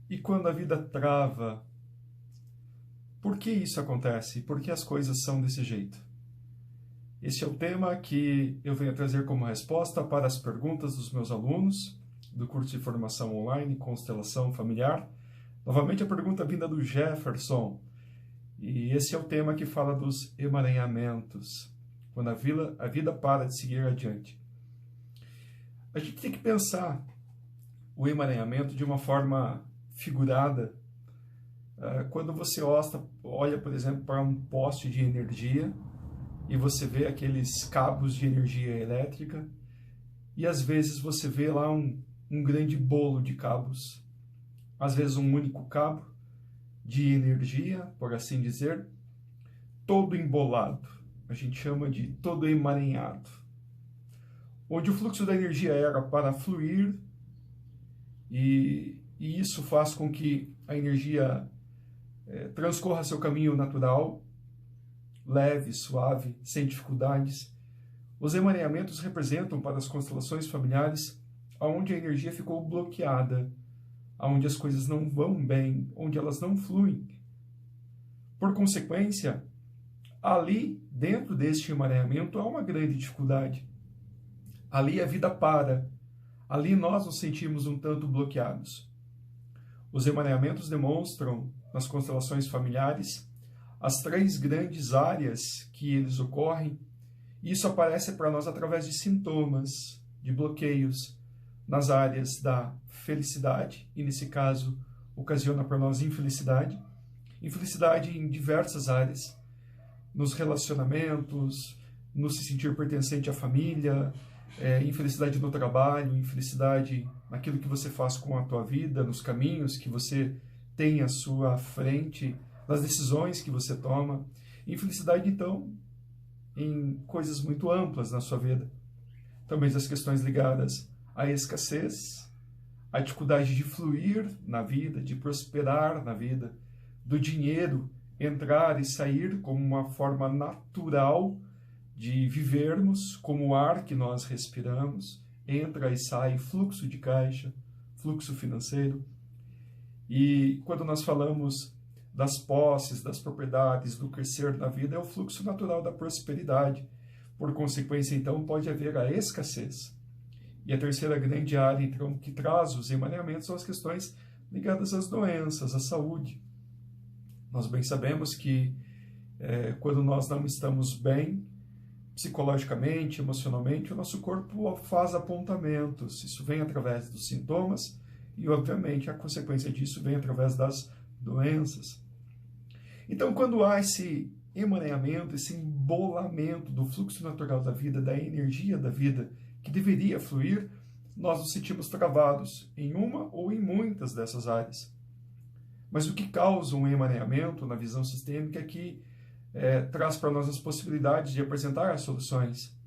E quando a vida trava, por que isso acontece? Por que as coisas são desse jeito? Este é o tema que eu venho trazer como resposta para as perguntas dos meus alunos do curso de formação online Constelação Familiar. Novamente a pergunta vinda do Jefferson. E esse é o tema que fala dos emaranhamentos, quando a vida para de seguir adiante. A gente tem que pensar o emaranhamento de uma forma figurada. Quando você olha, por exemplo, para um poste de energia e você vê aqueles cabos de energia elétrica e às vezes você vê lá um grande bolo de cabos, às vezes um único cabo de energia, por assim dizer, todo embolado. A gente chama de todo emaranhado. Onde o fluxo da energia era para fluir e isso faz com que a energia transcorra seu caminho natural, leve, suave, sem dificuldades. Os emaranhamentos representam para as constelações familiares onde a energia ficou bloqueada, onde as coisas não vão bem, onde elas não fluem. Por consequência, ali, dentro deste emaranhamento, há uma grande dificuldade. Ali a vida para. Ali nós nos sentimos um tanto bloqueados. Os emaranhamentos demonstram, nas constelações familiares, as 3 grandes áreas que eles ocorrem. Isso aparece para nós através de sintomas, de bloqueios, nas áreas da felicidade, e nesse caso ocasiona para nós infelicidade. Infelicidade em diversas áreas, nos relacionamentos, no se sentir pertencente à família, infelicidade no trabalho, infelicidade naquilo que você faz com a tua vida, nos caminhos que você tem à sua frente, nas decisões que você toma. Infelicidade, então, em coisas muito amplas na sua vida. Também as questões ligadas à escassez, à dificuldade de fluir na vida, de prosperar na vida, do dinheiro entrar e sair como uma forma natural de vivermos, como o ar que nós respiramos, entra e sai, fluxo de caixa, fluxo financeiro. E quando nós falamos das posses, das propriedades, do crescer na vida, é o fluxo natural da prosperidade. Por consequência, então, pode haver a escassez. E a terceira grande área, então, que traz os emaranhamentos são as questões ligadas às doenças, à saúde. Nós bem sabemos que quando nós não estamos bem, psicologicamente, emocionalmente, o nosso corpo faz apontamentos. Isso vem através dos sintomas e, obviamente, a consequência disso vem através das doenças. Então, quando há esse emaranhamento, esse embolamento do fluxo natural da vida, da energia da vida que deveria fluir, nós nos sentimos travados em uma ou em muitas dessas áreas. Mas o que causa um emaranhamento na visão sistêmica é que traz para nós as possibilidades de apresentar as soluções.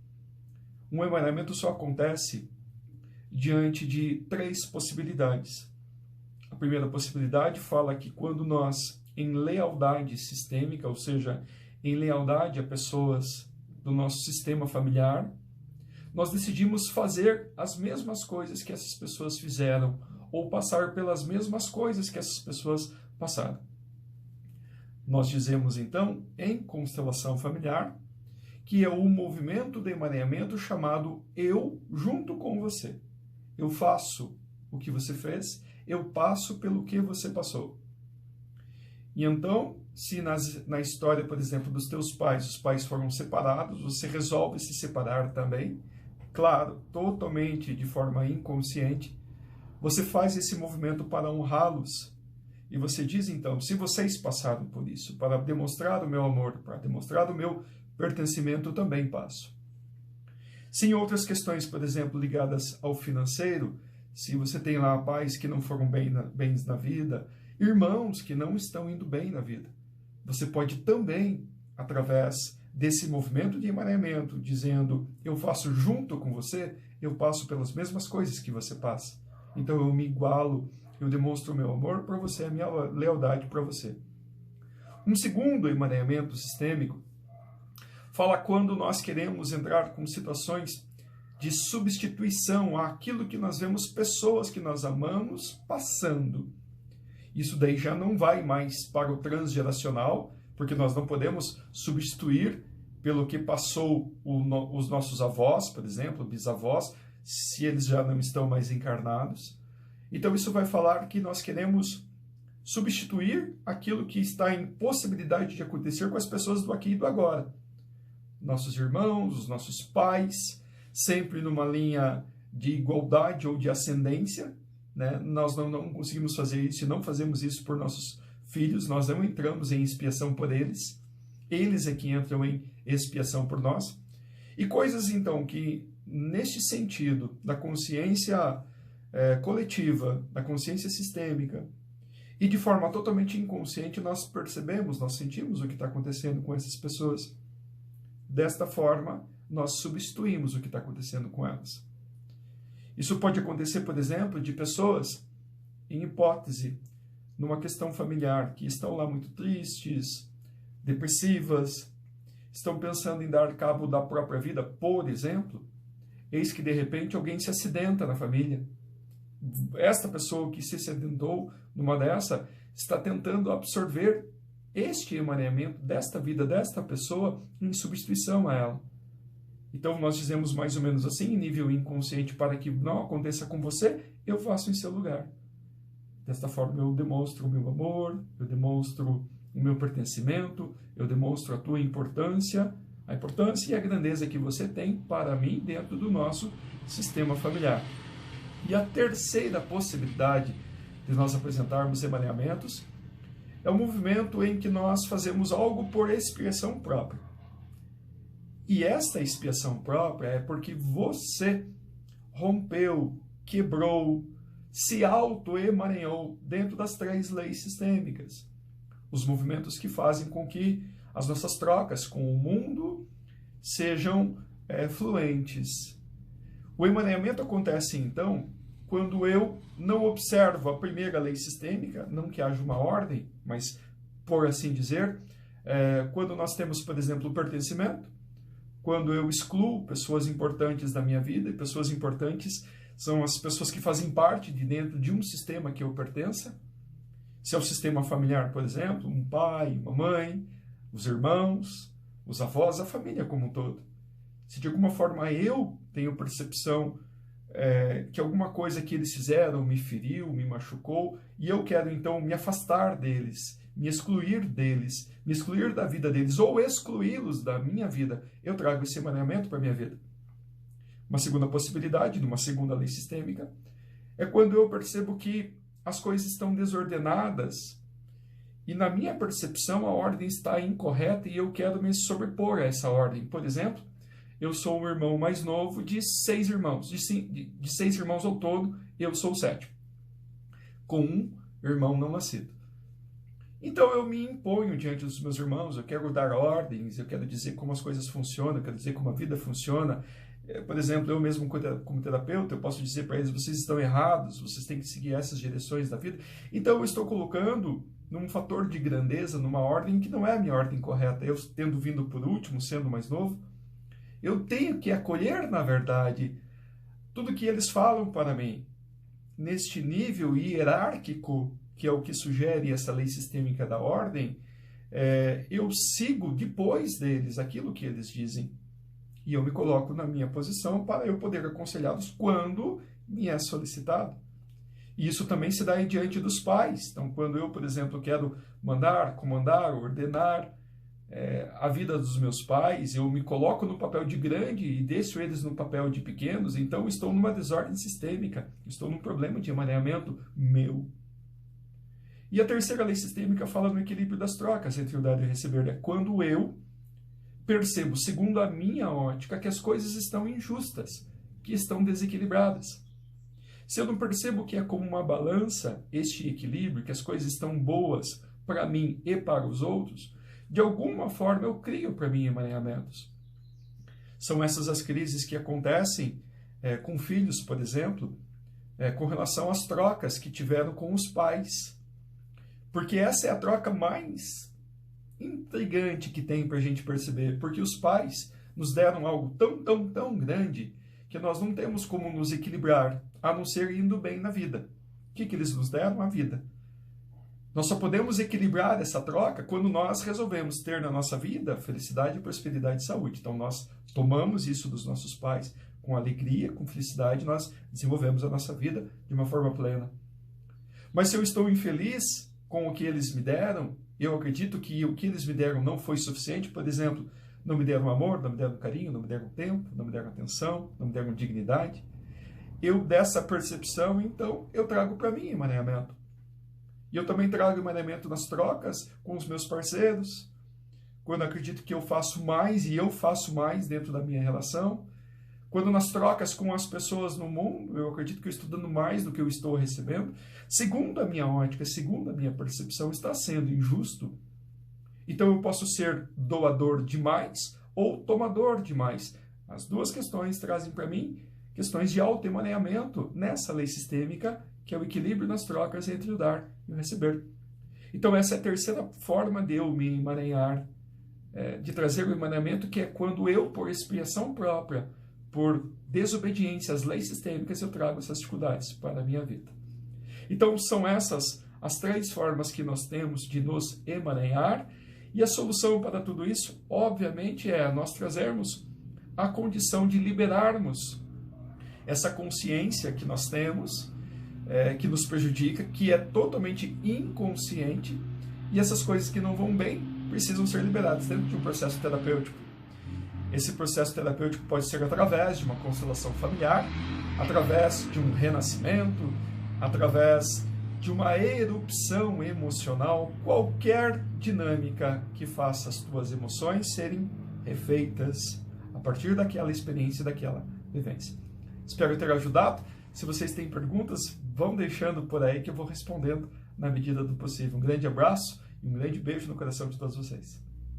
Um emaranhamento só acontece diante de 3 possibilidades. A primeira possibilidade fala que quando nós, em lealdade sistêmica, ou seja, em lealdade a pessoas do nosso sistema familiar, nós decidimos fazer as mesmas coisas que essas pessoas fizeram, ou passar pelas mesmas coisas que essas pessoas passaram. Nós dizemos, então, em constelação familiar, que é o movimento de emaranhamento chamado eu junto com você. Eu faço o que você fez, eu passo pelo que você passou. E então, se na história, por exemplo, dos teus pais, os pais foram separados, você resolve se separar também, claro, totalmente de forma inconsciente, você faz esse movimento para honrá-los. E você diz, então, se vocês passaram por isso, para demonstrar o meu amor, para demonstrar o meu pertencimento, eu também passo. Se em outras questões, por exemplo, ligadas ao financeiro, se você tem lá pais que não foram bens na vida, irmãos que não estão indo bem na vida, você pode também, através desse movimento de emaranhamento, dizendo, eu faço junto com você, eu passo pelas mesmas coisas que você passa. Então eu me igualo, eu demonstro o meu amor para você, a minha lealdade para você. Um segundo emaranhamento sistêmico fala quando nós queremos entrar com situações de substituição àquilo que nós vemos pessoas que nós amamos passando. Isso daí já não vai mais para o transgeracional, porque nós não podemos substituir pelo que passou os nossos avós, por exemplo, bisavós, se eles já não estão mais encarnados. Então isso vai falar que nós queremos substituir aquilo que está em possibilidade de acontecer com as pessoas do aqui e do agora. Nossos irmãos, os nossos pais, sempre numa linha de igualdade ou de ascendência, né? Nós não conseguimos fazer isso e não fazemos isso por nossos filhos, nós não entramos em expiação por eles, eles é que entram em expiação por nós. E coisas, então, que neste sentido da consciência coletiva, da consciência sistêmica, e de forma totalmente inconsciente nós percebemos, nós sentimos o que está acontecendo com essas pessoas. Desta forma, nós substituímos o que está acontecendo com elas. Isso pode acontecer, por exemplo, de pessoas, em hipótese, numa questão familiar, que estão lá muito tristes, depressivas, estão pensando em dar cabo da própria vida, por exemplo, eis que de repente alguém se acidenta na família. Esta pessoa que se acidentou numa dessa está tentando absorver este emaranhamento desta vida, desta pessoa, em substituição a ela. Então nós dizemos mais ou menos assim, em nível inconsciente, para que não aconteça com você, eu faço em seu lugar. Desta forma eu demonstro o meu amor, eu demonstro o meu pertencimento, eu demonstro a tua importância, a importância e a grandeza que você tem para mim dentro do nosso sistema familiar. E a terceira possibilidade de nós apresentarmos emaranhamentos é o movimento em que nós fazemos algo por expiação própria. E esta expiação própria é porque você rompeu, quebrou, se auto-emaranhou dentro das 3 leis sistêmicas. Os movimentos que fazem com que as nossas trocas com o mundo sejam fluentes. O emaranhamento acontece, então, quando eu não observo a primeira lei sistêmica, não que haja uma ordem, mas, por assim dizer, quando nós temos, por exemplo, o pertencimento, quando eu excluo pessoas importantes da minha vida, e pessoas importantes são as pessoas que fazem parte de dentro de um sistema que eu pertença. Se é o sistema familiar, por exemplo, um pai, uma mãe, os irmãos, os avós, a família como um todo. Se de alguma forma eu tenho percepção que alguma coisa que eles fizeram me feriu, me machucou, e eu quero então me afastar deles, me excluir deles, me excluir da vida deles, ou excluí-los da minha vida, eu trago esse emaranhamento para a minha vida. Uma segunda possibilidade, numa segunda lei sistêmica, é quando eu percebo que as coisas estão desordenadas e na minha percepção a ordem está incorreta e eu quero me sobrepor a essa ordem. Por exemplo, eu sou o irmão mais novo de 6 irmãos. De 6 irmãos ao todo, eu sou o 7º. Com um irmão não nascido. Então eu me imponho diante dos meus irmãos, eu quero dar ordens, eu quero dizer como as coisas funcionam, eu quero dizer como a vida funciona. Por exemplo, eu mesmo como terapeuta, eu posso dizer para eles, vocês estão errados, vocês têm que seguir essas direções da vida. Então eu estou colocando num fator de grandeza, numa ordem que não é a minha ordem correta. Eu tendo vindo por último, sendo mais novo, eu tenho que acolher, na verdade, tudo que eles falam para mim. Neste nível hierárquico, que é o que sugere essa lei sistêmica da ordem, eu sigo depois deles aquilo que eles dizem. E eu me coloco na minha posição para eu poder aconselhá-los quando me é solicitado. E isso também se dá diante dos pais. Então, quando eu, por exemplo, quero mandar, comandar, ordenar a vida dos meus pais, eu me coloco no papel de grande e deixo eles no papel de pequenos, então estou numa desordem sistêmica, estou num problema de emaranhamento meu. E a terceira lei sistêmica fala no equilíbrio das trocas entre o dar e o receber. É quando eu percebo, segundo a minha ótica, que as coisas estão injustas, que estão desequilibradas. Se eu não percebo que é como uma balança este equilíbrio, que as coisas estão boas para mim e para os outros, de alguma forma eu crio para mim emaranhamentos. São essas as crises que acontecem com filhos, por exemplo, com relação às trocas que tiveram com os pais. Porque essa é a troca mais intrigante que tem para a gente perceber, porque os pais nos deram algo tão grande que nós não temos como nos equilibrar, a não ser indo bem na vida. O que eles nos deram? A vida. Nós só podemos equilibrar essa troca quando nós resolvemos ter na nossa vida felicidade, prosperidade e saúde. Então nós tomamos isso dos nossos pais com alegria, com felicidade, nós desenvolvemos a nossa vida de uma forma plena. Mas se eu estou infeliz com o que eles me deram, eu acredito que o que eles me deram não foi suficiente. Por exemplo, não me deram amor, não me deram carinho, não me deram tempo, não me deram atenção, não me deram dignidade. Eu, dessa percepção, então, eu trago para mim emaranhamento. E eu também trago emaranhamento nas trocas com os meus parceiros, quando eu acredito que eu faço mais e eu faço mais dentro da minha relação. Quando nas trocas com as pessoas no mundo, eu acredito que eu estou dando mais do que eu estou recebendo. Segundo a minha ótica, segundo a minha percepção, está sendo injusto. Então eu posso ser doador demais ou tomador demais. As duas questões trazem para mim questões de auto-emaranhamento nessa lei sistêmica, que é o equilíbrio nas trocas entre o dar e o receber. Então essa é a terceira forma de eu me emaranhar, de trazer o emaranhamento, que é quando eu, por expiação própria, por desobediência às leis sistêmicas, eu trago essas dificuldades para a minha vida. Então são essas as três formas que nós temos de nos emaranhar, e a solução para tudo isso, obviamente, é nós trazermos a condição de liberarmos essa consciência que nós temos, que nos prejudica, que é totalmente inconsciente, e essas coisas que não vão bem precisam ser liberadas dentro de um processo terapêutico. Esse processo terapêutico pode ser através de uma constelação familiar, através de um renascimento, através de uma erupção emocional, qualquer dinâmica que faça as tuas emoções serem refeitas a partir daquela experiência, daquela vivência. Espero ter ajudado. Se vocês têm perguntas, vão deixando por aí que eu vou respondendo na medida do possível. Um grande abraço e um grande beijo no coração de todos vocês.